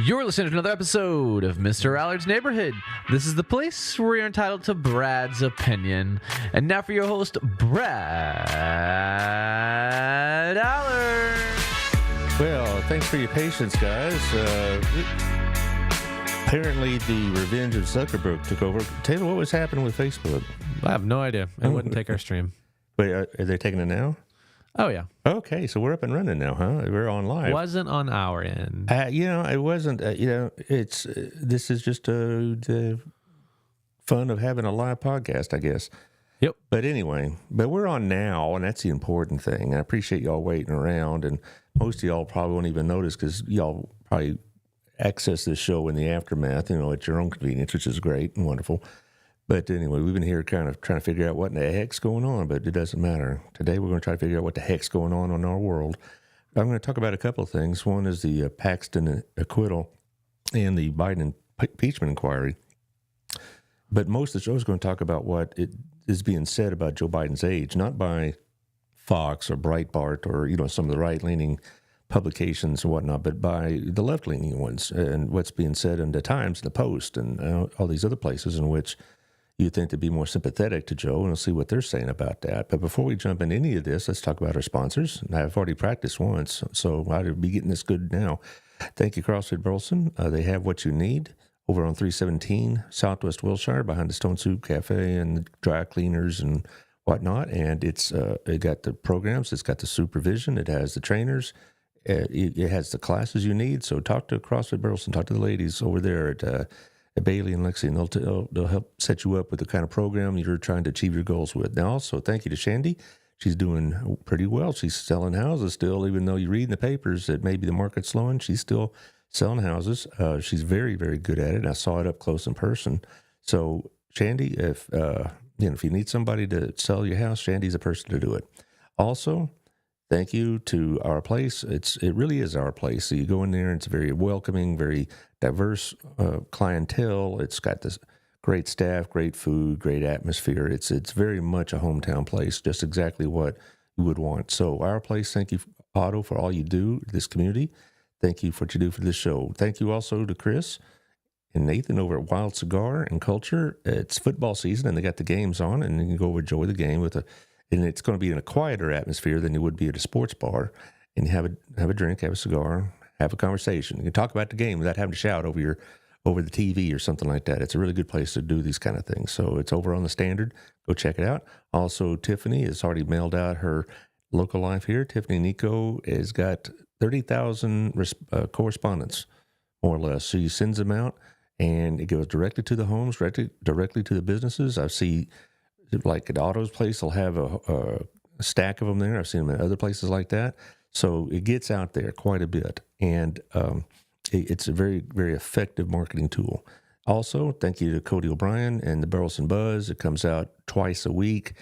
You're listening to another episode of Mr. Allard's Neighborhood. This is the place where you're entitled to Brad's opinion. And now for your host, Brad Allard. Well, thanks for your patience, guys. Apparently, the revenge of Zuckerberg took over. Taylor, what was happening with Facebook? I have no idea. It wouldn't take our stream. Wait, are they taking it now? Oh, yeah. Okay, so we're up and running now, huh? We're on live. Wasn't on our end. It wasn't. It's this is just the fun of having a live podcast, I guess. Yep. But anyway, we're on now, and that's the important thing. I appreciate y'all waiting around, and most of y'all probably won't even notice because y'all probably access this show in the aftermath, at your own convenience, which is great and wonderful. But anyway, we've been here kind of trying to figure out what in the heck's going on, but it doesn't matter. Today, we're going to try to figure out what the heck's going on in our world. I'm going to talk about a couple of things. One is the Paxton acquittal and the Biden impeachment inquiry. But most of the show is going to talk about what it is being said about Joe Biden's age, not by Fox or Breitbart or, some of the right-leaning publications and whatnot, but by the left-leaning ones and what's being said in the Times and the Post and all these other places in which you'd think they'd be more sympathetic to Joe, and we'll see what they're saying about that. But before we jump into any of this, let's talk about our sponsors. I've already practiced once, so I'd be getting this good now. Thank you, CrossFit Burleson. They have what you need over on 317 Southwest Wilshire behind the Stone Soup Cafe and dry cleaners and whatnot. And it got the programs, it's got the supervision, it has the trainers, it has the classes you need. So talk to CrossFit Burleson, talk to the ladies over there at Bailey and Lexi, and they'll help set you up with the kind of program you're trying to achieve your goals with. Now, also, thank you to Shandy. She's doing pretty well. She's selling houses still, even though you read in the papers that maybe the market's slowing. She's still selling houses. She's very, very good at it. I saw it up close in person. So, Shandy, if you need somebody to sell your house, Shandy's the person to do it. Also, thank you to Our Place. It really is Our Place. So you go in there, and it's very welcoming, very diverse clientele. It's got this great staff, great food, great atmosphere. It's very much a hometown place, just exactly what you would want. So Our Place, thank you, Otto, for all you do in this community. Thank you for what you do for this show. Thank you also to Chris and Nathan over at Wild Cigar and Culture. It's football season, and they got the games on, and you can go over enjoy the game and it's going to be in a quieter atmosphere than you would be at a sports bar. And you have a drink, have a cigar, have a conversation. You can talk about the game without having to shout over the TV or something like that. It's a really good place to do these kind of things. So it's over on the Standard. Go check it out. Also, Tiffany has already mailed out her local life here. Tiffany Nico has got 30,000 correspondence, more or less. So she sends them out, and it goes directly to the homes, directly to the businesses. I see, like at Otto's place, they'll have a stack of them there. I've seen them at other places like that. So it gets out there quite a bit, and it's a very, very effective marketing tool. Also, thank you to Cody O'Brien and the Burleson Buzz. It comes out twice a week.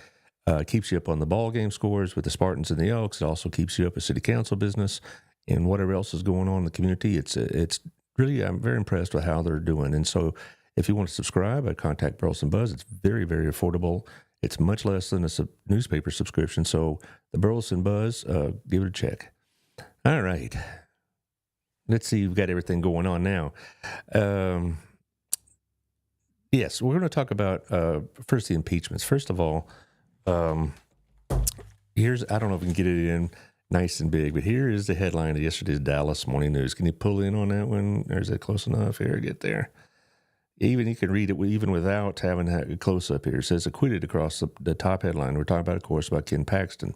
Keeps you up on the ball game scores with the Spartans and the Elks. It also keeps you up with city council business and whatever else is going on in the community. It's really, I'm very impressed with how they're doing. And so if you want to subscribe, I'd contact Burleson Buzz. It's very, very affordable. It's much less than a newspaper subscription. So the Burleson Buzz, give it a check. All right. Let's see. We've got everything going on now. Yes, we're going to talk about first the impeachments. First of all, I don't know if we can get it in nice and big, but here is the headline of yesterday's Dallas Morning News. Can you pull in on that one? Or is it close enough? Here, get there. Even you can read it even without having a close-up here. It says acquitted across the top headline. We're talking about, of course, about Ken Paxton.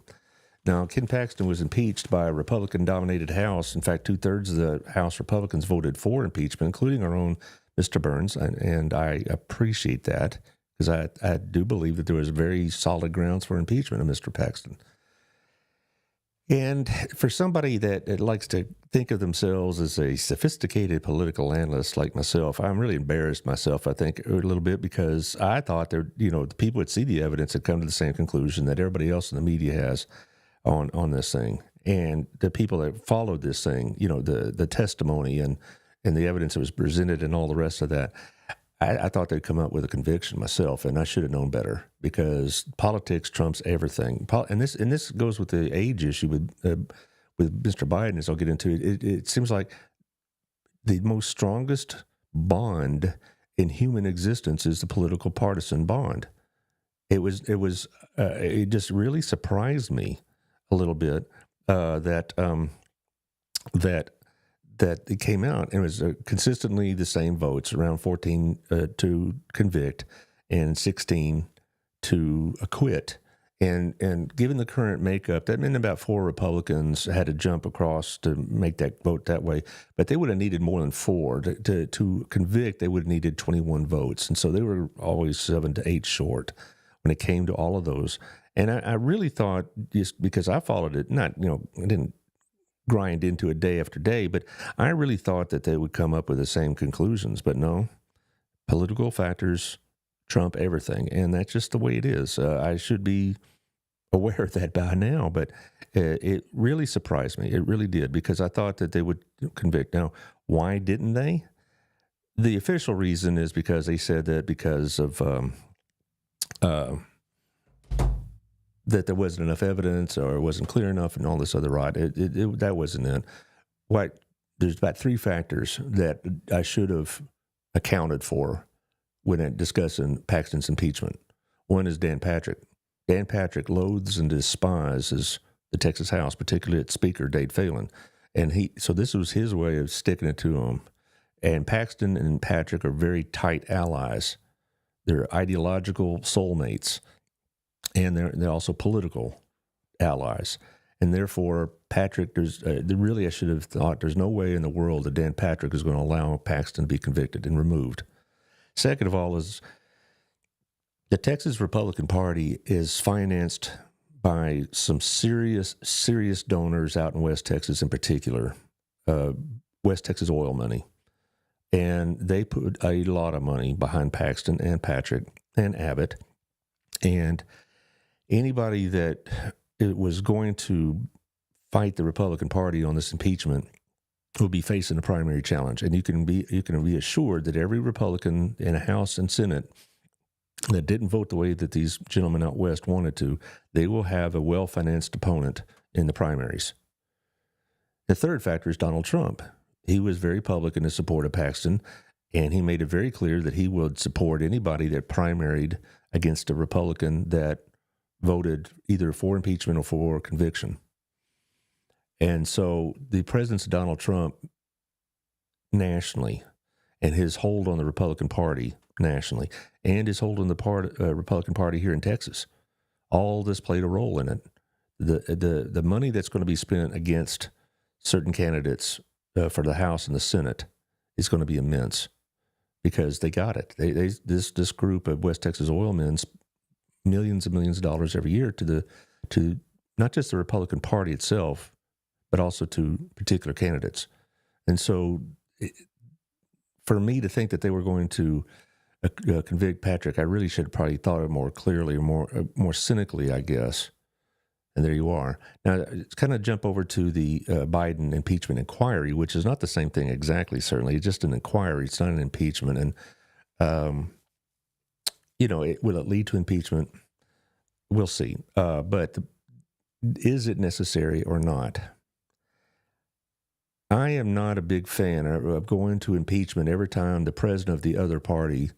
Now, Ken Paxton was impeached by a Republican-dominated House. In fact, 2/3 of the House Republicans voted for impeachment, including our own Mr. Burns, and I appreciate that because I do believe that there was very solid grounds for impeachment of Mr. Paxton. And for somebody that likes to think of themselves as a sophisticated political analyst like myself, I'm really embarrassed myself, I think, a little bit, because I thought the people would see the evidence and come to the same conclusion that everybody else in the media has on this thing. And the people that followed this thing, the testimony and the evidence that was presented and all the rest of that, I thought they'd come up with a conviction myself, and I should have known better, because politics trumps everything. And this goes with the age issue with Mr. Biden, as I'll get into. It seems like the most strongest bond in human existence is the political partisan bond. It just really surprised me a little bit that it came out. It was consistently the same votes, around 14 to convict and 16 to acquit. And given the current makeup, that meant about 4 Republicans had to jump across to make that vote that way. But they would have needed more than 4 to convict. They would have needed 21 votes, and so they were always 7 to 8 short when it came to all of those. And I really thought, just because I followed it, I didn't grind into it day after day, but I really thought that they would come up with the same conclusions. But no, political factors trump everything, and that's just the way it is. I should be aware of that by now, but it really surprised me. It really did, because I thought that they would convict. Now, why didn't they? The official reason is because they said that because of that there wasn't enough evidence, or it wasn't clear enough, and all this other rot. That wasn't it. There's about 3 factors that I should have accounted for when discussing Paxton's impeachment. One is Dan Patrick. Dan Patrick loathes and despises the Texas House, particularly its Speaker, Dade Phelan. And so this was his way of sticking it to him. And Paxton and Patrick are very tight allies. They're ideological soulmates, and they're also political allies. And therefore, Patrick, I should have thought, there's no way in the world that Dan Patrick is going to allow Paxton to be convicted and removed. Second of all is the Texas Republican Party is financed by some serious donors out in West Texas in particular, West Texas oil money. And they put a lot of money behind Paxton and Patrick and Abbott. And anybody that was going to fight the Republican Party on this impeachment will be facing a primary challenge. And you can be assured that every Republican in the House and Senate that didn't vote the way that these gentlemen out west wanted to, they will have a well-financed opponent in the primaries. The third factor is Donald Trump. He was very public in his support of Paxton, and he made it very clear that he would support anybody that primaried against a Republican that voted either for impeachment or for conviction. And so the presence of Donald Trump nationally, and his hold on the Republican Party nationally, and his hold on the Republican Party here in Texas, all this played a role in it. The money that's going to be spent against certain candidates for the House and the Senate is going to be immense, because they got it. This group of West Texas oil men millions and millions of dollars every year to not just the Republican Party itself, but also to particular candidates. And so for me to think that they were going to convict Patrick, I really should have probably thought of it more clearly, or more cynically, I guess. And there you are. Now, kind of jump over to the Biden impeachment inquiry, which is not the same thing exactly, certainly. It's just an inquiry. It's not an impeachment. And, will it lead to impeachment? We'll see. But is it necessary or not? I am not a big fan of going to impeachment every time the president of the other party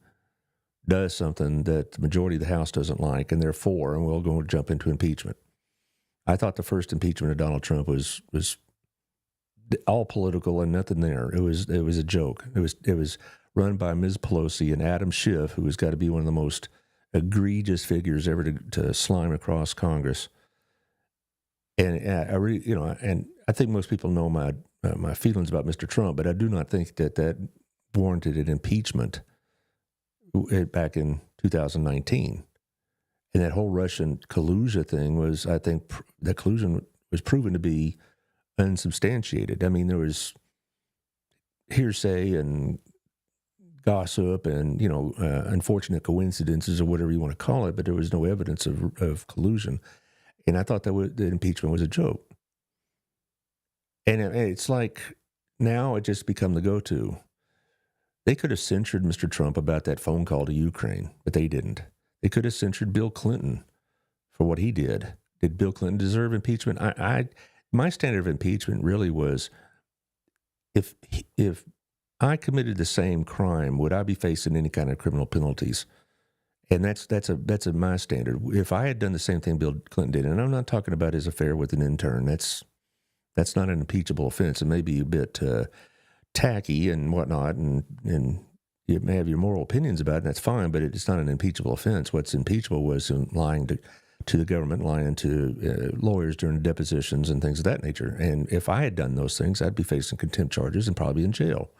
does something that the majority of the House doesn't like, and they're for, and we'll go and jump into impeachment. I thought the first impeachment of Donald Trump was all political and nothing there. It was a joke. It was run by Ms. Pelosi and Adam Schiff, who has got to be one of the most egregious figures ever to slime across Congress. And I really, and I think most people know my feelings about Mr. Trump, but I do not think that warranted an impeachment back in 2019. And that whole Russian collusion thing was, I think, that collusion was proven to be unsubstantiated. I mean, there was hearsay and gossip and, unfortunate coincidences or whatever you want to call it, but there was no evidence of collusion. And I thought that the impeachment was a joke. And it's like now it just become the go-to. They could have censured Mr. Trump about that phone call to Ukraine, but they didn't. They could have censured Bill Clinton for what he did. Did Bill Clinton deserve impeachment? My standard of impeachment really was if I committed the same crime, would I be facing any kind of criminal penalties? And that's my standard. If I had done the same thing Bill Clinton did, and I'm not talking about his affair with an intern, that's not an impeachable offense. It may be a bit tacky and whatnot, and you may have your moral opinions about it, and that's fine, but it's not an impeachable offense. What's impeachable was lying to the government, lying to lawyers during depositions and things of that nature. And if I had done those things, I'd be facing contempt charges and probably in jail.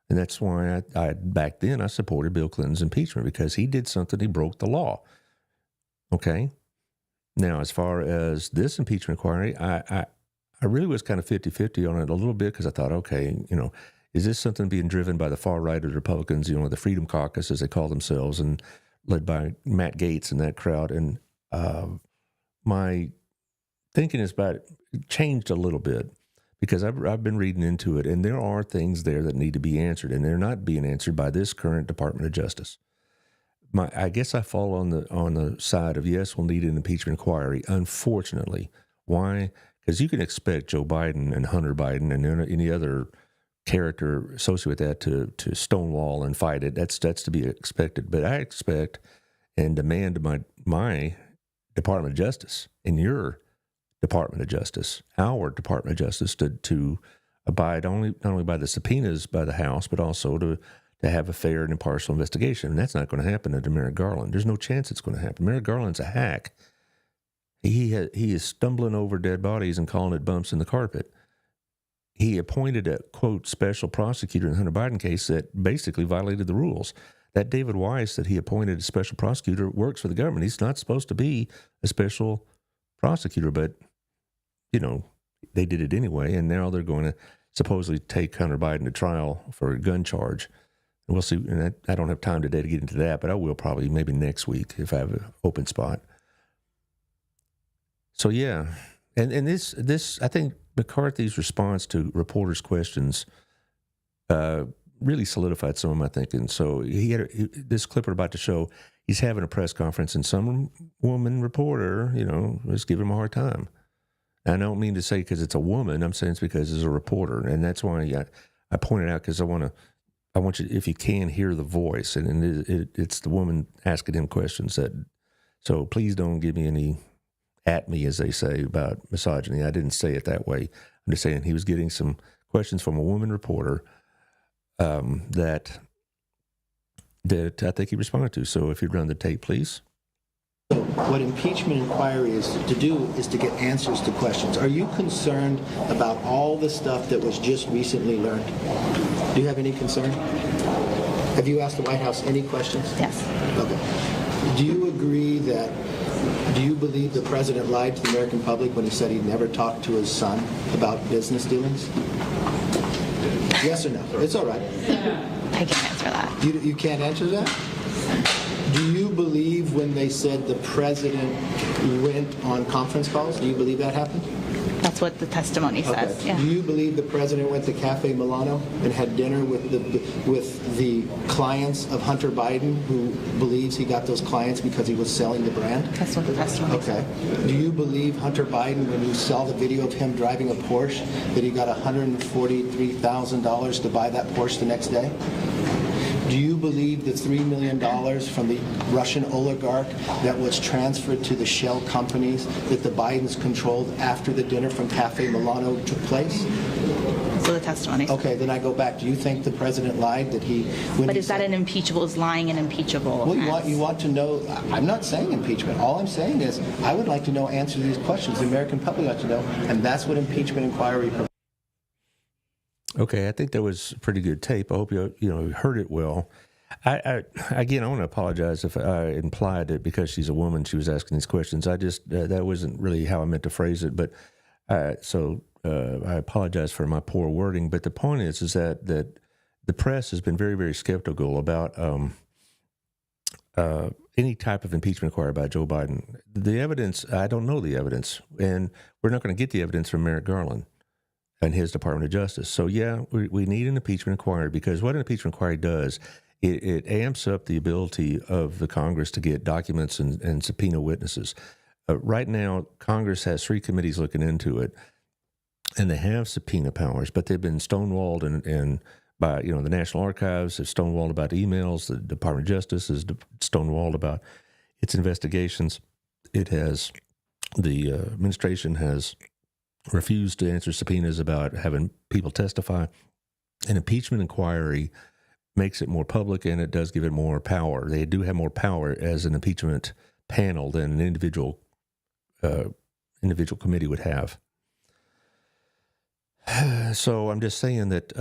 And that's why I back then I supported Bill Clinton's impeachment, because he did something, he broke the law. Okay? Now, as far as this impeachment inquiry, I really was kind of 50-50 on it a little bit, because I thought, okay, is this something being driven by the far right of the Republicans, the Freedom Caucus, as they call themselves, and led by Matt Gaetz and that crowd? And my thinking is about it changed a little bit, because I've been reading into it, and there are things there that need to be answered, and they're not being answered by this current Department of Justice. I guess I fall on the side of, yes, we'll need an impeachment inquiry, unfortunately. Why? Because you can expect Joe Biden and Hunter Biden and any other character associated with that to stonewall and fight it. That's to be expected. But I expect and demand my Department of Justice and your Department of Justice, our Department of Justice, to abide not only by the subpoenas by the House, but also to have a fair and impartial investigation. And that's not going to happen under Merrick Garland. There's no chance it's going to happen. Merrick Garland's a hack. He is stumbling over dead bodies and calling it bumps in the carpet. He appointed a, quote, special prosecutor in the Hunter Biden case that basically violated the rules. That David Weiss that he appointed as special prosecutor works for the government. He's not supposed to be a special prosecutor, but, they did it anyway, and now they're going to supposedly take Hunter Biden to trial for a gun charge. And we'll see. And I don't have time today to get into that, but I will probably maybe next week if I have an open spot. So, yeah. And this I think McCarthy's response to reporters' questions really solidified some of my thinking. So he had this clip we're about to show. He's having a press conference, and some woman reporter, was giving him a hard time. And I don't mean to say because it's a woman. I'm saying it's because it's a reporter, and that's why I pointed out, because I want you, if you can, hear the voice, and it's the woman asking him questions. So please don't give me any at me, as they say, about misogyny. I didn't say it that way. I'm just saying he was getting some questions from a woman reporter that I think he responded to. So if you'd run the tape, please. So what impeachment inquiry is to do is to get answers to questions. Are you concerned about all the stuff that was just recently learned? Do you have any concern? Have you asked the White House any questions? Yes. Okay. Do you believe the president lied to the American public when he said he never talked to his son about business dealings? Yes or no? It's all right. I can't answer that. You can't answer that? Do you believe when they said the president went on conference calls? Do you believe that happened? That's what the testimony says. Okay. Yeah. Do you believe the president went to Cafe Milano and had dinner with the clients of Hunter Biden, who believes he got those clients because he was selling the brand? That's what the testimony says. Okay. Do you believe Hunter Biden, when you saw the video of him driving a Porsche, that he got $143,000 to buy that Porsche the next day? Do you believe the $3 million from the Russian oligarch that was transferred to the shell companies that the Bidens controlled after the dinner from Cafe Milano took place? So the testimony says. Okay, then I go back. Do you think the president lied that he... But is that an impeachable? Is lying an impeachable? Well, you want to know... I'm not saying impeachment. All I'm saying is I would like to know answers to these questions. The American public like to know, and that's what impeachment inquiry provides. Okay, I think that was pretty good tape. I hope you heard it well. I want to apologize if I implied that because she's a woman she was asking these questions. I just that wasn't really how I meant to phrase it. But I apologize for my poor wording. But the point is that the press has been very, very skeptical about any type of impeachment inquiry by Joe Biden. The evidence, I don't know the evidence, and we're not going to get the evidence from Merrick Garland and his Department of Justice. So, yeah, we need an impeachment inquiry, because what an impeachment inquiry does, it amps up the ability of the Congress to get documents and subpoena witnesses. Right now, Congress has 3 committees looking into it, and they have subpoena powers, but they've been stonewalled and by, the National Archives has stonewalled about emails. The Department of Justice has stonewalled about its investigations. The administration has refused to answer subpoenas about having people testify. An impeachment inquiry makes it more public, and it does give it more power. They do have more power as an impeachment panel than an individual committee would have. So I'm just saying that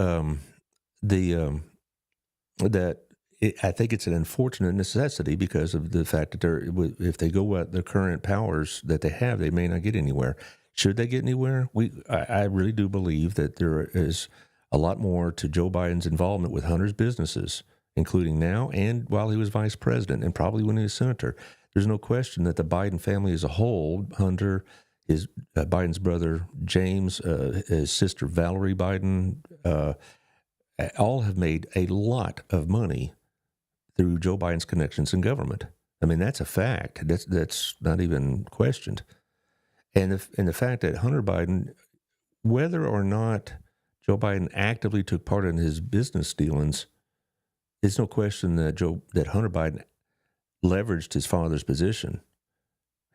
I think it's an unfortunate necessity because of the fact that if they go at the current powers that they have, they may not get anywhere. Should they get anywhere? I really do believe that there is a lot more to Joe Biden's involvement with Hunter's businesses, including now and while he was vice president and probably when he was senator. There's no question that the Biden family as a whole, Hunter, his Biden's brother James, his sister Valerie Biden, all have made a lot of money through Joe Biden's connections in government. I mean, that's a fact. That's not even questioned. And the fact that Hunter Biden, whether or not Joe Biden actively took part in his business dealings, it's no question that Hunter Biden leveraged his father's position.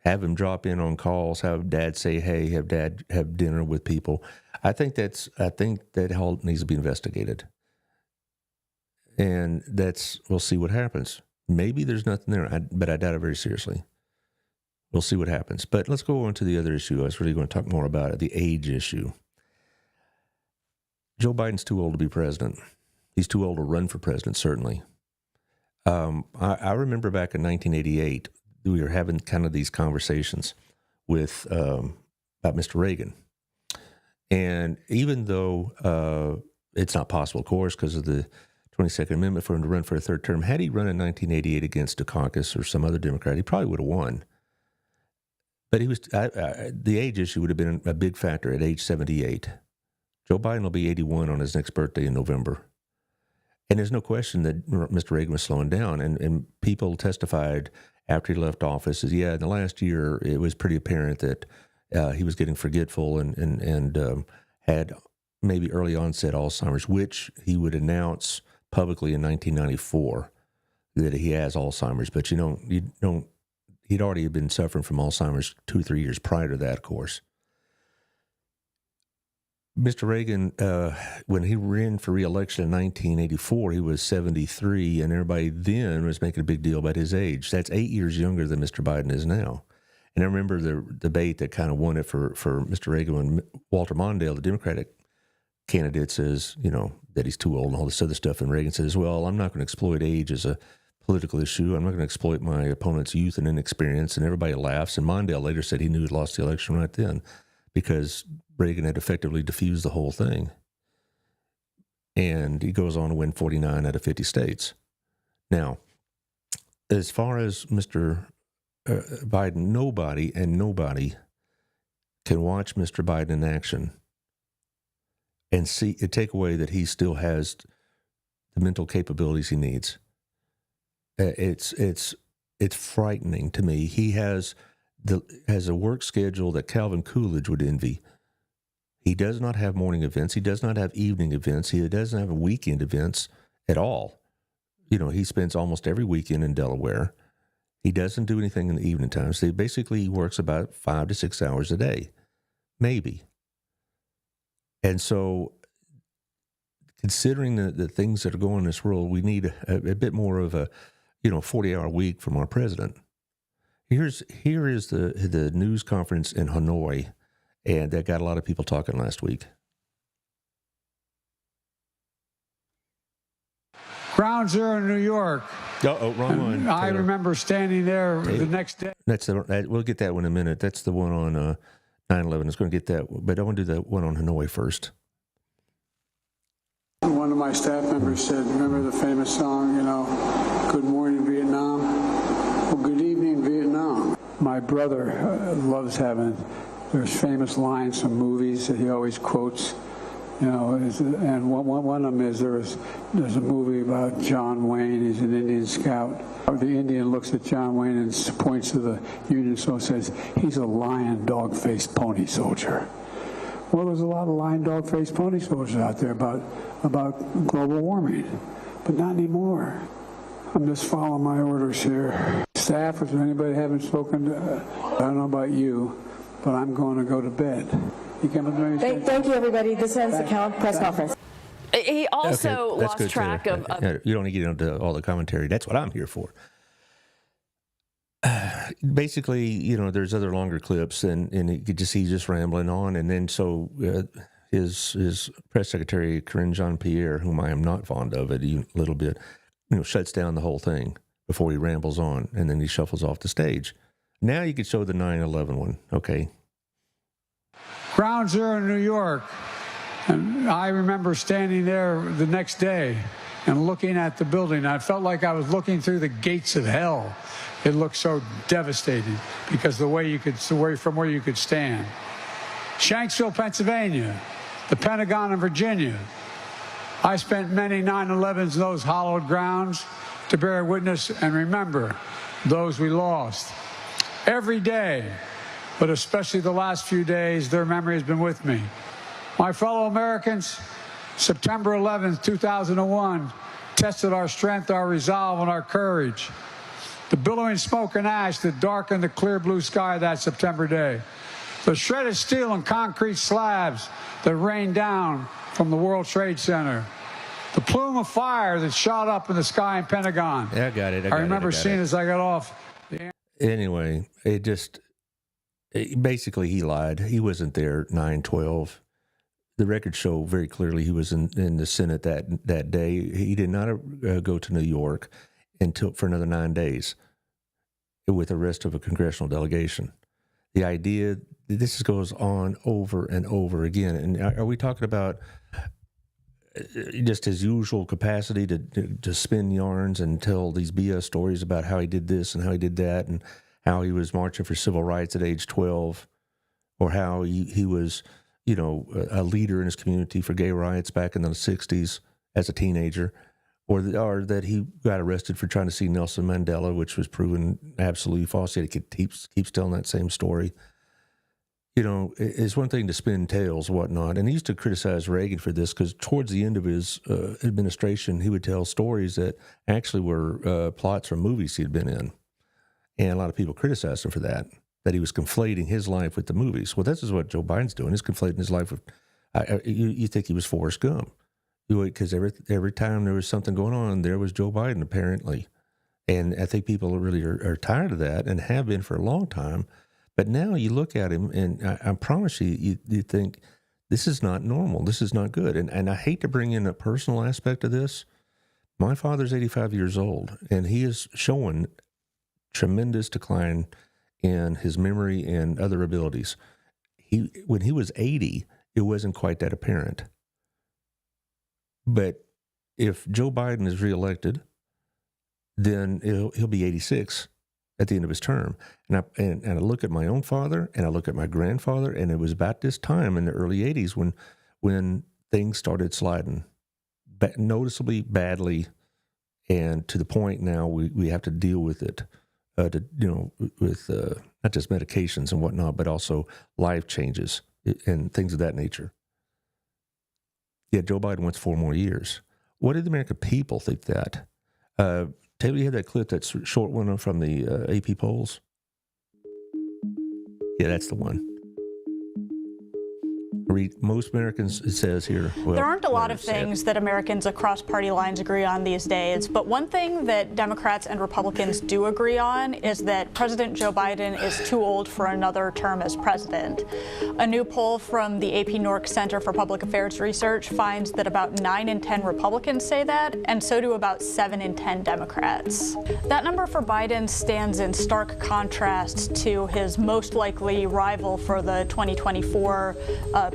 Have him drop in on calls, have dad say, hey, have dad have dinner with people. I think that all needs to be investigated. And we'll see what happens. Maybe there's nothing there, but I doubt it very seriously. We'll see what happens. But let's go on to the other issue. I was really going to talk more about it, the age issue. Joe Biden's too old to be president. He's too old to run for president, certainly. I remember back in 1988, we were having kind of these conversations with about Mr. Reagan. And even though it's not possible, of course, because of the 22nd Amendment for him to run for a third term, had he run in 1988 against Dukakis or some other Democrat, he probably would have won. But the age issue would have been a big factor at age 78. Joe Biden will be 81 on his next birthday in November. And there's no question that Mr. Reagan was slowing down. And people testified after he left office is, in the last year, it was pretty apparent that he was getting forgetful and had maybe early onset Alzheimer's, which he would announce publicly in 1994 that he has Alzheimer's. But he'd already been suffering from Alzheimer's 2 or 3 years prior to that, of course. Mr. Reagan, when he ran for re-election in 1984, he was 73, and everybody then was making a big deal about his age. That's 8 years younger than Mr. Biden is now. And I remember the debate that kind of won it for Mr. Reagan when Walter Mondale, the Democratic candidate, says, that he's too old and all this other stuff. And Reagan says, well, I'm not going to exploit age as a political issue. I'm not going to exploit my opponent's youth and inexperience. And everybody laughs. And Mondale later said he knew he'd lost the election right then because Reagan had effectively diffused the whole thing. And he goes on to win 49 out of 50 states. Now, as far as Mr. Biden, nobody can watch Mr. Biden in action and take away that he still has the mental capabilities he needs. It's frightening to me. He has a work schedule that Calvin Coolidge would envy. He does not have morning events. He does not have evening events. He doesn't have weekend events at all. He spends almost every weekend in Delaware. He doesn't do anything in the evening times. So basically, he works about 5 to 6 hours a day, maybe. And so, considering the things that are going on in this world, we need a bit more of a 40-hour week from our president. Here is the news conference in Hanoi, and that got a lot of people talking last week. Ground Zero in New York. Oh, wrong one. I remember standing there the next day. We'll get that one in a minute. That's the one on 9/11. It's going to get that, but I want to do that one on Hanoi first. One of my staff members said, remember the famous song, Good Morning Vietnam? Well, good evening, Vietnam. My brother loves having, there's famous lines from movies that he always quotes. And one of them is there's a movie about John Wayne. He's an Indian scout. The Indian looks at John Wayne and points to the Union soldier and says, he's a lion, dog-faced pony soldier. Well, there's a lot of lying dog-faced pony soldiers out there about global warming, but not anymore. I'm just following my orders here. Staff, if anybody haven't spoken to, I don't know about you, but I'm going to go to bed. You can Thank you, everybody. This ends the press conference. He also Okay, lost track of. You don't need to get into all the commentary. That's what I'm here for. Basically, you know, there's other longer clips, and you could just see just rambling on, and then so his press secretary Karine Jean-Pierre, whom I am not fond of a little bit, you know, shuts down the whole thing before he rambles on, and then he shuffles off the stage. Now you could show the 9/11 one, okay? Ground Zero in New York, and I remember standing there the next day and looking at the building. I felt like I was looking through the gates of hell. It looked so devastating because from where you could stand. Shanksville, Pennsylvania, the Pentagon in Virginia. I spent many 9/11s in those hallowed grounds to bear witness and remember those we lost. Every day, but especially the last few days, their memory has been with me. My fellow Americans, September 11th, 2001, tested our strength, our resolve, and our courage. The billowing smoke and ash that darkened the clear blue sky that September day. The shredded steel and concrete slabs that rained down from the World Trade Center. The plume of fire that shot up in the sky in Pentagon. Yeah, I got it. I remember seeing as I got off. Anyway, basically he lied. He wasn't there 9/12. The records show very clearly he was in the Senate that day. He did not go to New York for another 9 days with the rest of a congressional delegation. The idea, this goes on over and over again. And are we talking about just his usual capacity to spin yarns and tell these BS stories about how he did this and how he did that and how he was marching for civil rights at age 12, or how he was, you know, a leader in his community for gay rights back in the 60s as a teenager, or that he got arrested for trying to see Nelson Mandela, which was proven absolutely false. He keeps telling that same story. You know, it's one thing to spin tales, whatnot. And he used to criticize Reagan for this because towards the end of his administration, he would tell stories that actually were plots from movies he'd been in. And a lot of people criticized him for that he was conflating his life with the movies. Well, this is what Joe Biden's doing. He's conflating his life with, you think he was Forrest Gump. Because every time there was something going on, there was Joe Biden, apparently. And I think people really are tired of that and have been for a long time. But now you look at him, and I promise you think, this is not normal. This is not good. And I hate to bring in a personal aspect of this. My father's 85 years old, and he is showing tremendous decline in his memory and other abilities. When he was 80, it wasn't quite that apparent. But if Joe Biden is reelected, then he'll be 86 at the end of his term. And I look at my own father, and I look at my grandfather, and it was about this time in the early 80s when things started sliding noticeably badly, and to the point now we have to deal with it. With not just medications and whatnot, but also life changes and things of that nature. Yeah, Joe Biden wants 4 more years. What did the American people think that? Taylor, you had that clip, that short one from the AP polls? Yeah, that's the one. Most Americans, it says here. Well, there aren't a lot of things that Americans across party lines agree on these days, but one thing that Democrats and Republicans do agree on is that President Joe Biden is too old for another term as president. A new poll from the AP Nork Center for Public Affairs Research finds that about 9 in 10 Republicans say that, and so do about 7 in 10 Democrats. That number for Biden stands in stark contrast to his most likely rival for the 2024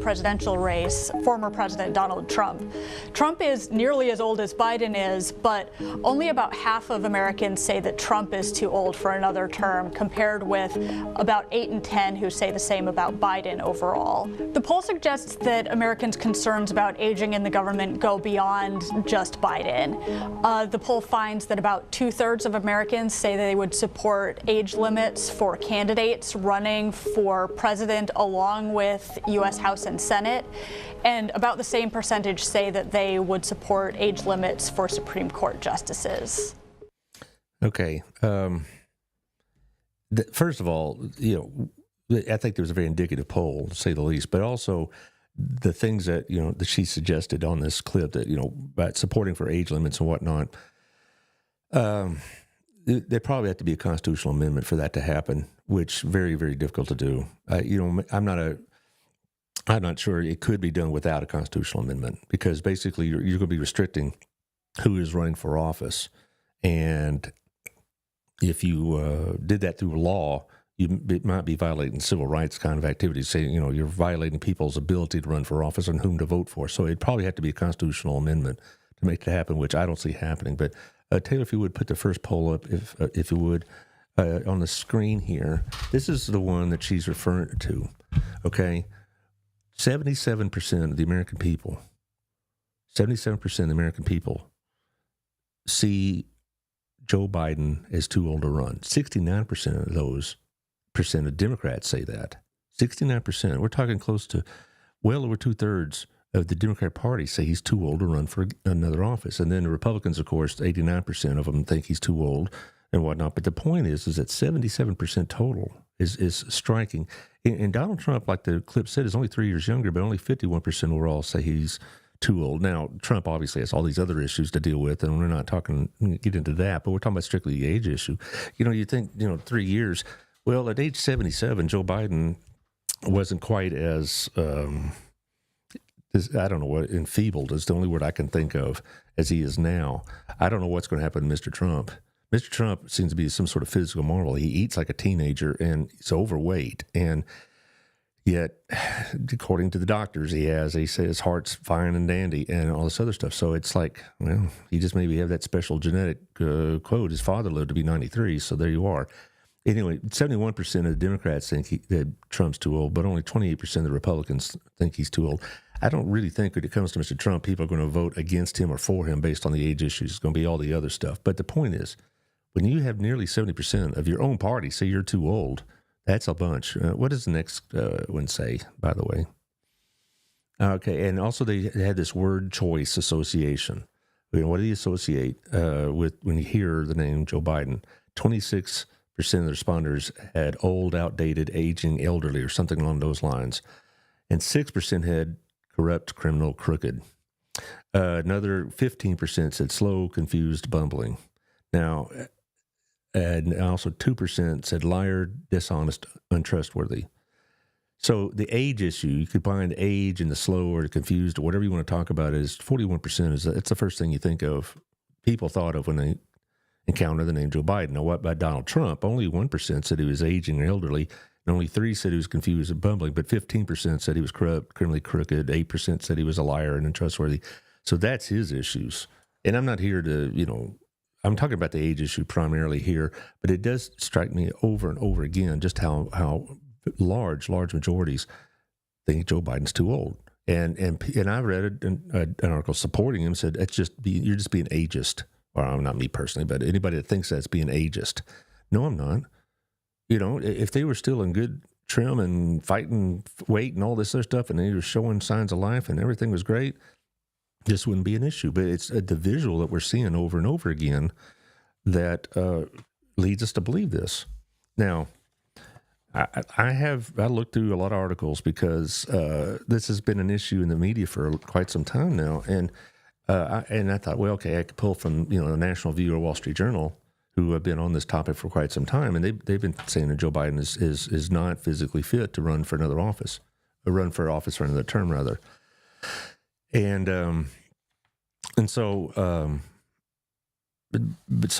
presidential race, former President Donald Trump. Trump is nearly as old as Biden is, but only about half of Americans say that Trump is too old for another term, compared with about 8 in 10 who say the same about Biden overall. The poll suggests that Americans' concerns about aging in the government go beyond just Biden. The poll finds that about 2/3 of Americans say they would support age limits for candidates running for president along with U.S. House and and Senate, and about the same percentage say that they would support age limits for Supreme Court justices. Okay. First of all, I think there was a very indicative poll, to say the least, but also the things that, that she suggested on this clip that, about supporting for age limits and whatnot, there probably have to be a constitutional amendment for that to happen, which very, very difficult to do. I'm not sure it could be done without a constitutional amendment, because basically you're going to be restricting who is running for office. And if you did that through law, it might be violating civil rights kind of activities, saying, you're violating people's ability to run for office and whom to vote for. So it'd probably have to be a constitutional amendment to make that happen, which I don't see happening. But Taylor, if you would put the first poll up, if you would, on the screen here. This is the one that she's referring to, okay? 77% of the American people, 77% of the American people see Joe Biden as too old to run. 69% of those of Democrats say that. 69%. We're talking close to well over 2/3 of the Democrat Party say he's too old to run for another office. And then the Republicans, of course, 89% of them think he's too old and whatnot. But the point is that 77% total is striking. And Donald Trump, like the clip said, is only 3 years younger, but only 51% overall say he's too old. Now, Trump obviously has all these other issues to deal with, and we're not get into that, but we're talking about strictly the age issue. You think, 3 years. Well, at age 77, Joe Biden wasn't quite as, I don't know what, enfeebled is the only word I can think of, as he is now. I don't know what's going to happen to Mr. Trump. Mr. Trump seems to be some sort of physical marvel. He eats like a teenager, and he's overweight, and yet, according to the doctors, they say his heart's fine and dandy and all this other stuff. So it's like, well, he just maybe have that special genetic quote. His father lived to be 93, so there you are. Anyway, 71% of the Democrats think that Trump's too old, but only 28% of the Republicans think he's too old. I don't really think when it comes to Mr. Trump, people are going to vote against him or for him based on the age issues. It's going to be all the other stuff. But the point is, when you have nearly 70% of your own party say you're too old, that's a bunch. What does the next one say, by the way? Okay, and also they had this word choice association. What do you associate with when you hear the name Joe Biden? 26% of the responders had old, outdated, aging, elderly, or something along those lines. And 6% had corrupt, criminal, crooked. Another 15% said slow, confused, bumbling. Now, and also 2% said liar, dishonest, untrustworthy. So the age issue, you could find age and the slow or the confused or whatever you want to talk about, is 41%. It's the first thing you think of, people thought of when they encounter the name Joe Biden. Now, what about Donald Trump? Only 1% said he was aging or elderly, and only 3% said he was confused and bumbling, but 15% said he was corrupt, criminally crooked, 8% said he was a liar and untrustworthy. So that's his issues. And I'm not here to, I'm talking about the age issue primarily here, but it does strike me over and over again just how large majorities think Joe Biden's too old. And I read an article supporting him, said you're just being ageist. Or not me personally, but anybody that thinks that's being ageist. No, I'm not. If they were still in good trim and fighting weight and all this other stuff, and they were showing signs of life and everything was great, this wouldn't be an issue. But it's the visual that we're seeing over and over again that leads us to believe this. Now, I looked through a lot of articles because this has been an issue in the media for quite some time now, and I thought, well, okay, I could pull from the National View or Wall Street Journal, who have been on this topic for quite some time, and they've been saying that Joe Biden is not physically fit to run for another office, or run for office for another term rather, and so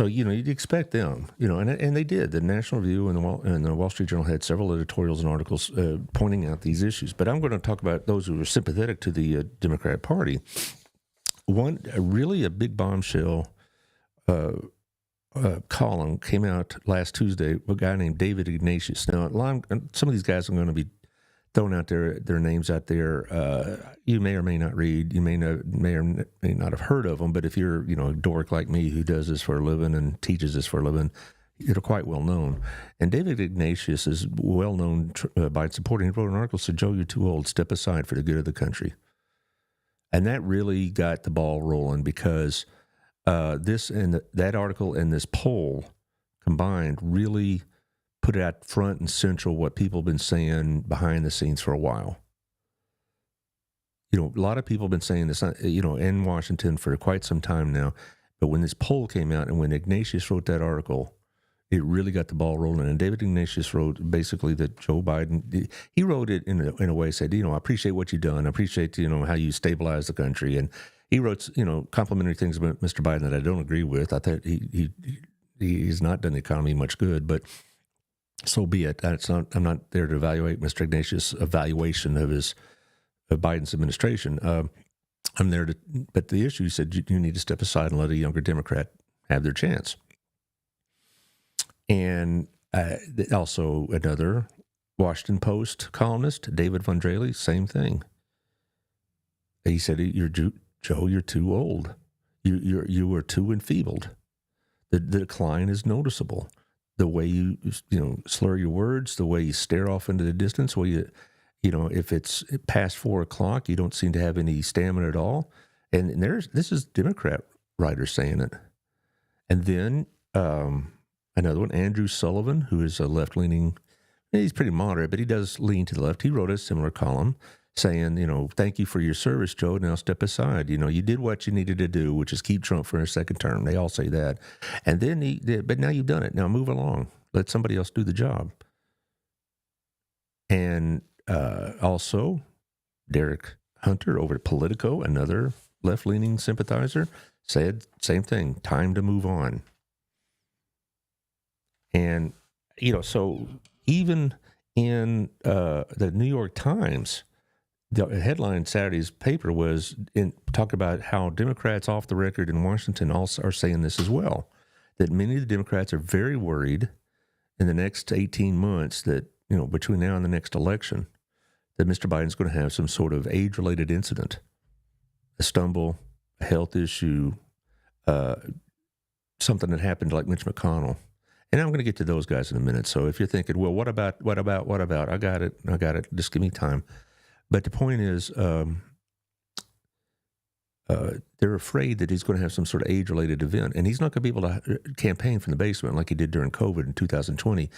you'd expect them, and they did. The National View and the Wall Street Journal had several editorials and articles pointing out these issues. But I'm going to talk about those who were sympathetic to the Democratic Party. A big bombshell column came out last Tuesday. A guy named David Ignatius. Now, some of these guys are going to be throwing out their names out there. You may or may not read. You may or may not have heard of them. But if you're a dork like me who does this for a living and teaches this for a living, that are quite well known. And David Ignatius is well known by supporting. He wrote an article said, "Joe, you're too old. Step aside for the good of the country." And that really got the ball rolling because this and that article and this poll combined really put it out front and central what people have been saying behind the scenes for a while. You know, a lot of people have been saying this, you know, in Washington for quite some time now. But when this poll came out and when Ignatius wrote that article, it really got the ball rolling. And David Ignatius wrote basically that Joe Biden, he wrote it in a way, said, you know, I appreciate what you've done. I appreciate, you know, how you stabilized the country. And he wrote, you know, complimentary things about Mr. Biden that I don't agree with. I thought he's not done the economy much good, but so be it. I'm not there to evaluate Mr. Ignatius' evaluation of Biden's administration. I'm there to, but the issue, he said, you need to step aside and let a younger Democrat have their chance. And also another Washington Post columnist, David Von Draley, same thing. He said, Joe, you're too old. You are too enfeebled. The decline is noticeable. The way you slur your words, the way you stare off into the distance, you know, if it's past 4 o'clock, you don't seem to have any stamina at all. And this is Democrat writers saying it. And then another one, Andrew Sullivan, who is a left-leaning, he's pretty moderate, but he does lean to the left. He wrote a similar column saying, you know, thank you for your service, Joe. Now step aside. You know, you did what you needed to do, which is keep Trump for a second term. They all say that. And then but now you've done it. Now move along. Let somebody else do the job. And also, Derek Hunter over at Politico, another left-leaning sympathizer, said same thing, time to move on. And, you know, so even in the New York Times, the headline Saturday's paper was talking about how Democrats off the record in Washington also are saying this as well, that many of the Democrats are very worried in the next 18 months that, you know, between now and the next election, that Mr. Biden's going to have some sort of age-related incident, a stumble, a health issue, something that happened like Mitch McConnell. And I'm going to get to those guys in a minute. So if you're thinking, well, what about? I got it. Just give me time. But the point is, they're afraid that he's going to have some sort of age-related event. And he's not going to be able to campaign from the basement like he did during COVID in 2020.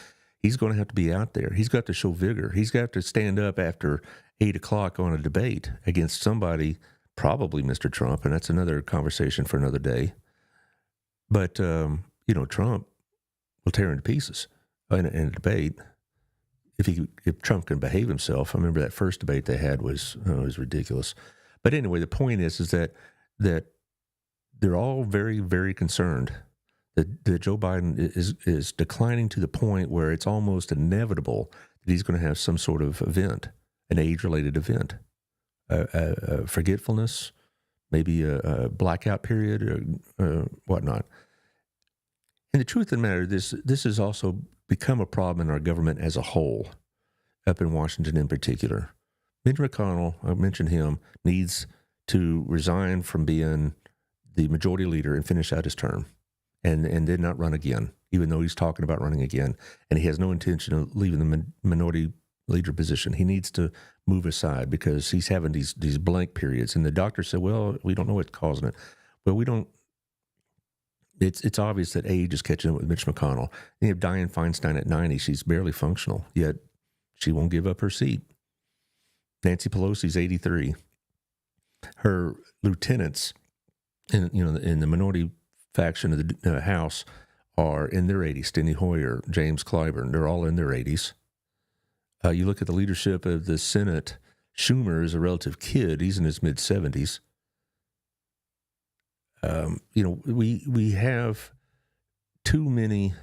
He's going to have to be out there. He's got to show vigor. He's got to stand up after 8 o'clock on a debate against somebody, probably Mr. Trump, and that's another conversation for another day. But, you know, Trump will tear into pieces in a debate if Trump can behave himself. I remember that first debate they had was ridiculous. But anyway, the point is that they're all very, very concerned that Joe Biden is declining to the point where it's almost inevitable that he's going to have some sort of event, an age-related event, a forgetfulness, maybe a blackout period or whatnot. And the truth of the matter, this has also become a problem in our government as a whole, up in Washington in particular. Mitch McConnell, I mentioned him, needs to resign from being the majority leader and finish out his term. And then not run again, even though he's talking about running again. And he has no intention of leaving the minority leader position. He needs to move aside because he's having these blank periods. And the doctor said, well, we don't know what's causing it. Well, we don't. It's obvious that age is catching up with Mitch McConnell. And you have Dianne Feinstein at 90. She's barely functional, yet she won't give up her seat. Nancy Pelosi's 83. Her lieutenants in the minority faction of the House are in their 80s. Steny Hoyer, James Clyburn, they're all in their 80s. You look at the leadership of the Senate, Schumer is a relative kid. He's in his mid-70s. We have too many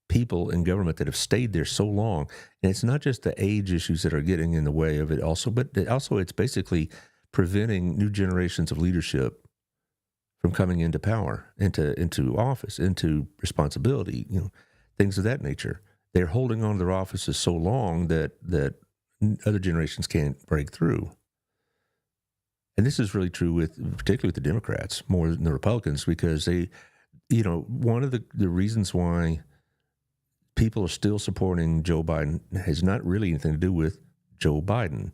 people in government that have stayed there so long. And it's not just the age issues that are getting in the way of it but it's basically preventing new generations of leadership from coming into power, into office, into responsibility, things of that nature. They're holding on to their offices so long that other generations can't break through. And this is really true particularly with the Democrats more than the Republicans, because one of the reasons why people are still supporting Joe Biden has not really anything to do with Joe Biden.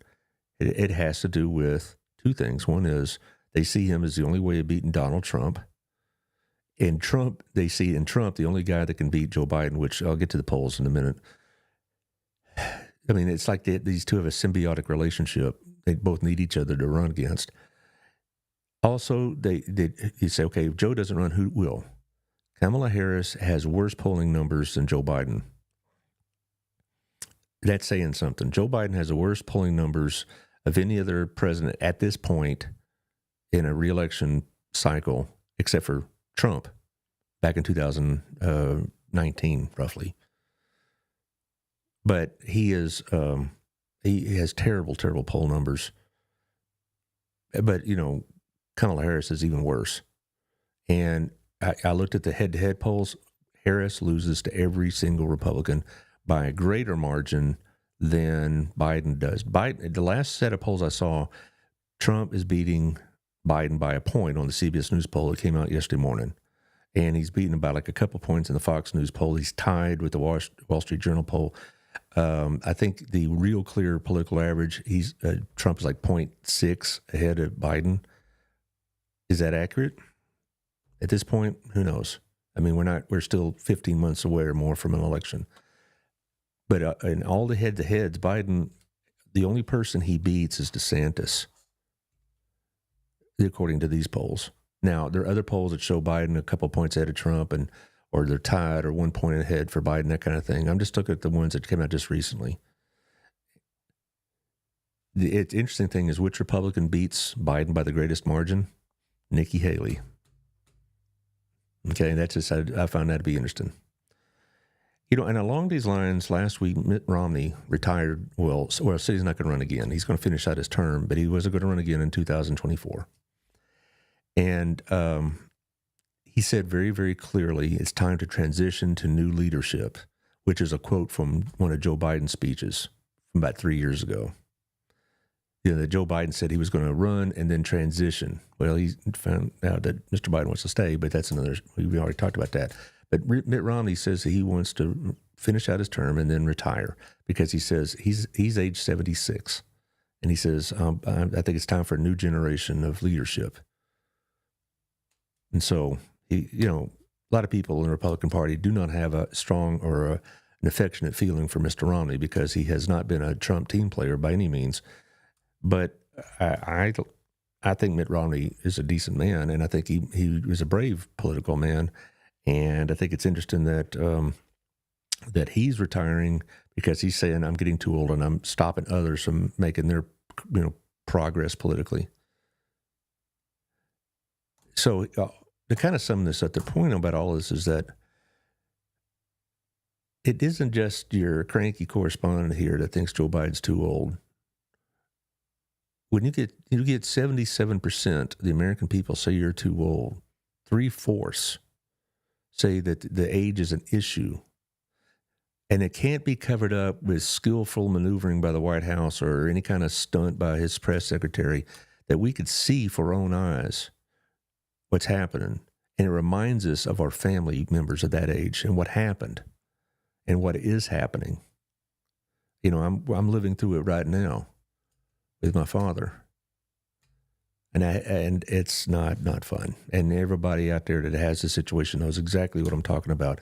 It has to do with two things. One is they see him as the only way of beating Donald Trump. And Trump, they see in Trump the only guy that can beat Joe Biden, which I'll get to the polls in a minute. I mean, it's like these two have a symbiotic relationship. They both need each other to run against. Also, you say, okay, if Joe doesn't run, who will? Kamala Harris has worse polling numbers than Joe Biden. That's saying something. Joe Biden has the worst polling numbers of any other president at this point in a re-election cycle, except for Trump back in 2019, roughly. But he has terrible, terrible poll numbers. But, Kamala Harris is even worse. And I looked at the head-to-head polls. Harris loses to every single Republican by a greater margin than Biden does. The last set of polls I saw, Trump is beating Biden by a point on the CBS News poll that came out yesterday morning. And he's beaten by like a couple points in the Fox News poll. He's tied with the Wall Street Journal poll. I think the real clear political average, Trump is like 0.6 ahead of Biden. Is that accurate? At this point, who knows? I mean, we're still 15 months away or more from an election. But in all the head-to-heads, Biden, the only person he beats is DeSantis, according to these polls. Now, there are other polls that show Biden a couple points ahead of Trump, or they're tied or 1 point ahead for Biden, that kind of thing. I'm just looking at the ones that came out just recently. The interesting thing is which Republican beats Biden by the greatest margin? Nikki Haley. Okay, that's just, I found that to be interesting. And along these lines, last week, Mitt Romney retired. Well, said he's not going to run again. He's going to finish out his term, but he wasn't going to run again in 2024. And he said very, very clearly, it's time to transition to new leadership, which is a quote from one of Joe Biden's speeches from about 3 years ago. That Joe Biden said he was going to run and then transition. Well, he found out that Mr. Biden wants to stay, but that's another, we already talked about that. But Mitt Romney says that he wants to finish out his term and then retire because he says he's age 76. And he says, I think it's time for a new generation of leadership. And so, a lot of people in the Republican Party do not have a strong or an affectionate feeling for Mr. Romney because he has not been a Trump team player by any means. But I think Mitt Romney is a decent man, and I think he was a brave political man. And I think it's interesting that that he's retiring because he's saying, I'm getting too old and I'm stopping others from making their progress politically. So to kind of sum this up, the point about all this is that it isn't just your cranky correspondent here that thinks Joe Biden's too old. When you get 77% of the American people say you're too old, 3/4 say that the age is an issue, and it can't be covered up with skillful maneuvering by the White House or any kind of stunt by his press secretary, that we could see for our own eyes what's happening. And it reminds us of our family members of that age and what happened and what is happening. I'm living through it right now with my father. And it's not fun. And everybody out there that has the situation knows exactly what I'm talking about.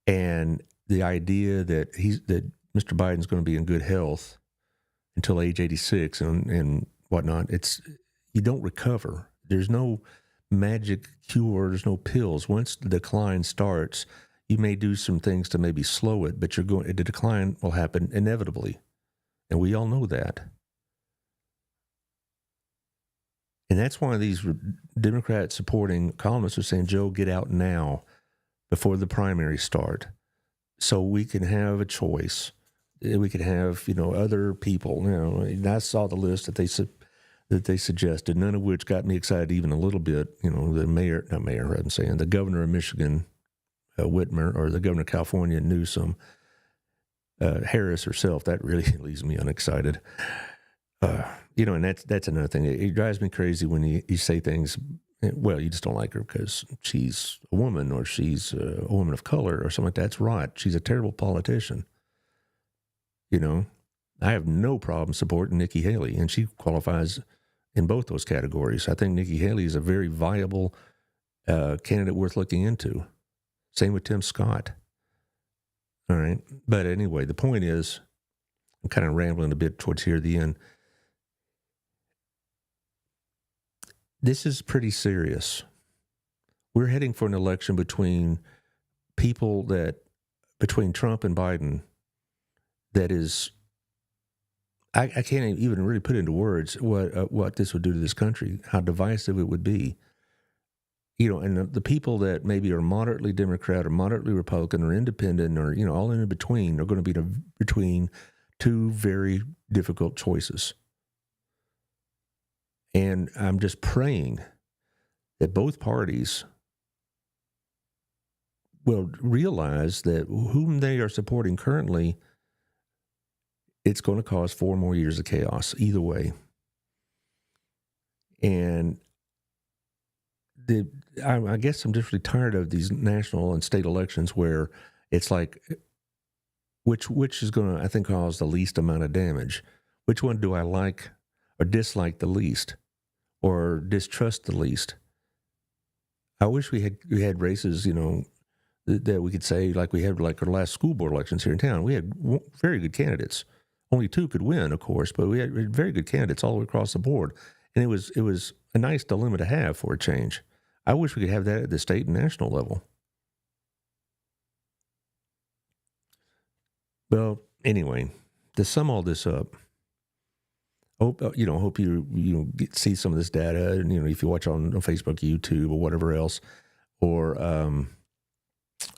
And the idea that Mr. Biden's going to be in good health until age 86 and whatnot, you don't recover. There's no magic cure. There's no pills. Once the decline starts, you may do some things to maybe slow it, but the decline will happen inevitably. And we all know that. And that's why these Democrat supporting columnists are saying, Joe, get out now before the primaries start so we can have a choice. We could have, other people. And I saw the list that they suggested, none of which got me excited even a little bit. The governor of Michigan, Whitmer, or the governor of California, Newsom, Harris herself, that really leaves me unexcited. And that's another thing. It drives me crazy when you say things well, you just don't like her because she's a woman or she's a woman of color or something like that. That's right. She's a terrible politician. I have no problem supporting Nikki Haley, and she qualifies in both those categories. I think Nikki Haley is a very viable candidate worth looking into. Same with Tim Scott. All right. But anyway, the point is, I'm kind of rambling a bit towards here at the end. This is pretty serious. We're heading for an election between Trump and Biden that is, I can't even really put into words what this would do to this country, how divisive it would be. And the people that maybe are moderately Democrat or moderately Republican or independent or, all in between are going to be between two very difficult choices. And I'm just praying that both parties will realize that whom they are supporting currently, it's going to cause 4 more years of chaos either way. And I guess I'm just really tired of these national and state elections where it's like, which is going to, I think, cause the least amount of damage. Which one do I like or dislike the least or distrust the least? I wish we had races, that we could say like we had like our last school board elections here in town. We had very good candidates. Only 2 could win, of course, but we had very good candidates all the way across the board. And it was a nice dilemma to have for a change. I wish we could have that at the state and national level. Well, anyway, to sum all this up, hope you see some of this data, and if you watch on Facebook, YouTube, or whatever else, or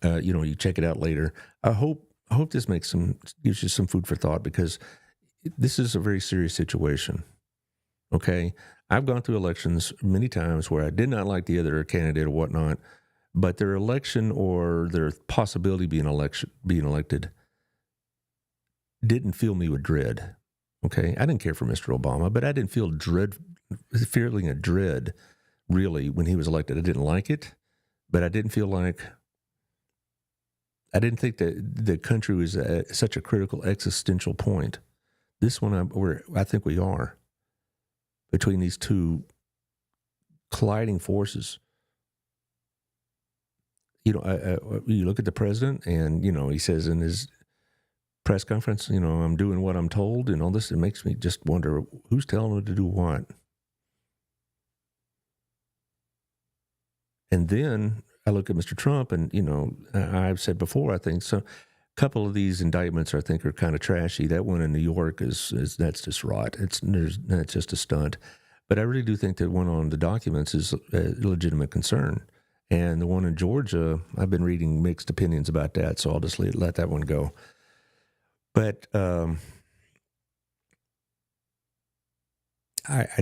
you check it out later. I hope this gives you some food for thought, because this is a very serious situation. Okay, I've gone through elections many times where I did not like the other candidate or whatnot, but their election or their possibility being elected didn't fill me with dread. Okay, I didn't care for Mr. Obama, but I didn't feel feeling a dread really when he was elected. I didn't like it, but I didn't think that the country was at such a critical existential point. This one, I think we are, between these two colliding forces. You look at the president, and he says in his press conference, I'm doing what I'm told, and all this. It makes me just wonder who's telling him to do what. And then I look at Mr. Trump, and I've said before, I think so. A couple of these indictments I think are kind of trashy. That one in New York is that's just rot. That's just a stunt. But I really do think that one on the documents is a legitimate concern. And the one in Georgia, I've been reading mixed opinions about that, so I'll just let that one go. But I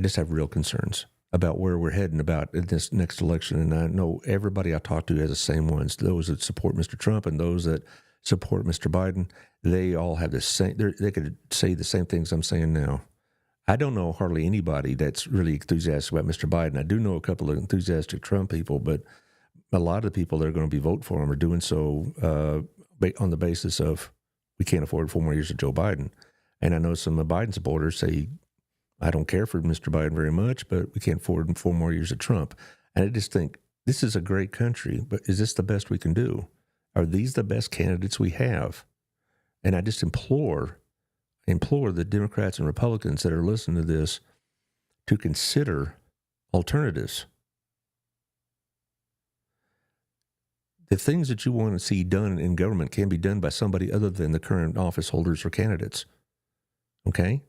just have real concerns about where we're heading about in this next election. And I know everybody I talk to has the same ones. Those that support Mr. Trump and those that support Mr. Biden, they all have the same, they could say the same things I'm saying now. I don't know hardly anybody that's really enthusiastic about Mr. Biden. I do know a couple of enthusiastic Trump people, but a lot of the people that are going to be voting for him are doing so on the basis of we can't afford 4 more years of Joe Biden. And I know some of Biden supporters say, I don't care for Mr. Biden very much, but we can't afford 4 more years of Trump. And I just think this is a great country, but is this the best we can do? Are these the best candidates we have? And I just implore the Democrats and Republicans that are listening to this to consider alternatives. The things that you want to see done in government can be done by somebody other than the current office holders or candidates. Okay?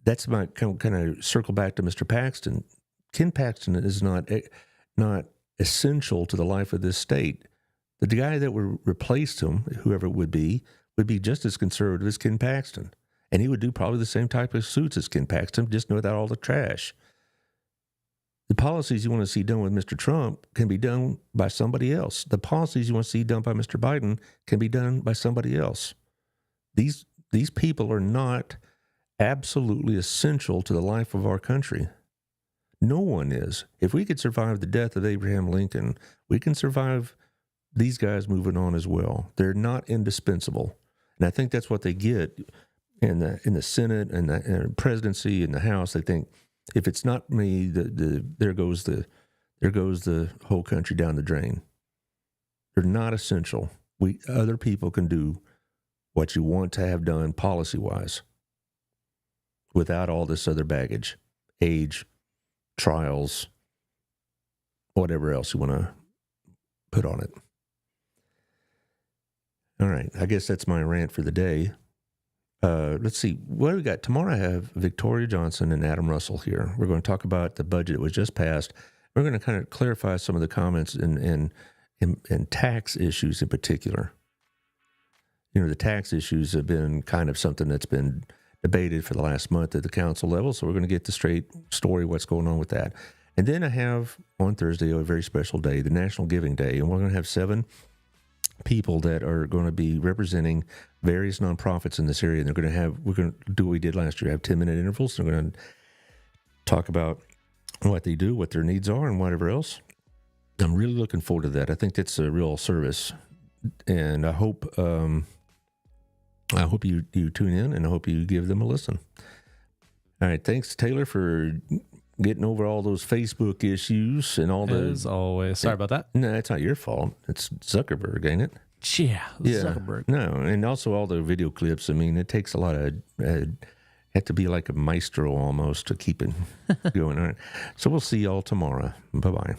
That's my kind of circle back to Mr. Paxton. Ken Paxton is not essential to the life of this state. The guy that would replace him, whoever it would be just as conservative as Ken Paxton. And he would do probably the same type of suits as Ken Paxton, just without all the trash. The policies you want to see done with Mr. Trump can be done by somebody else. The policies you want to see done by Mr. Biden can be done by somebody else. These people are not absolutely essential to the life of our country. No one is. If we could survive the death of Abraham Lincoln, we can survive these guys moving on as well. They're not indispensable. And I think that's what they get in the Senate and the presidency and the House. They think, if it's not me, there goes the whole country down the drain. They're not essential. Other people can do what you want to have done policy-wise without all this other baggage, age, trials, whatever else you want to put on it. All right, I guess that's my rant for the day. Let's see, what do we got? Tomorrow I have Victoria Johnson and Adam Russell here. We're going to talk about the budget that was just passed. We're going to kind of clarify some of the comments and tax issues in particular. You know, the tax issues have been kind of something that's been debated for the last month at the council level, so we're going to get the straight story, what's going on with that. And then I have on Thursday a very special day, the National Giving Day, and we're going to have 7 people that are going to be representing various nonprofits in this area. And we're going to do what we did last year, have 10-minute intervals. They're going to talk about what they do, what their needs are, and whatever else. I'm really looking forward to that. I think that's a real service, and I hope you tune in, and I hope you give them a listen. All right, thanks Taylor for getting over all those Facebook issues and all the. As always, sorry about that. No, it's not your fault. It's Zuckerberg, ain't it? Yeah, Zuckerberg. No, and also all the video clips. I mean, it takes a lot of. Have to be like a maestro almost to keep it going. All right. So we'll see y'all tomorrow. Bye bye.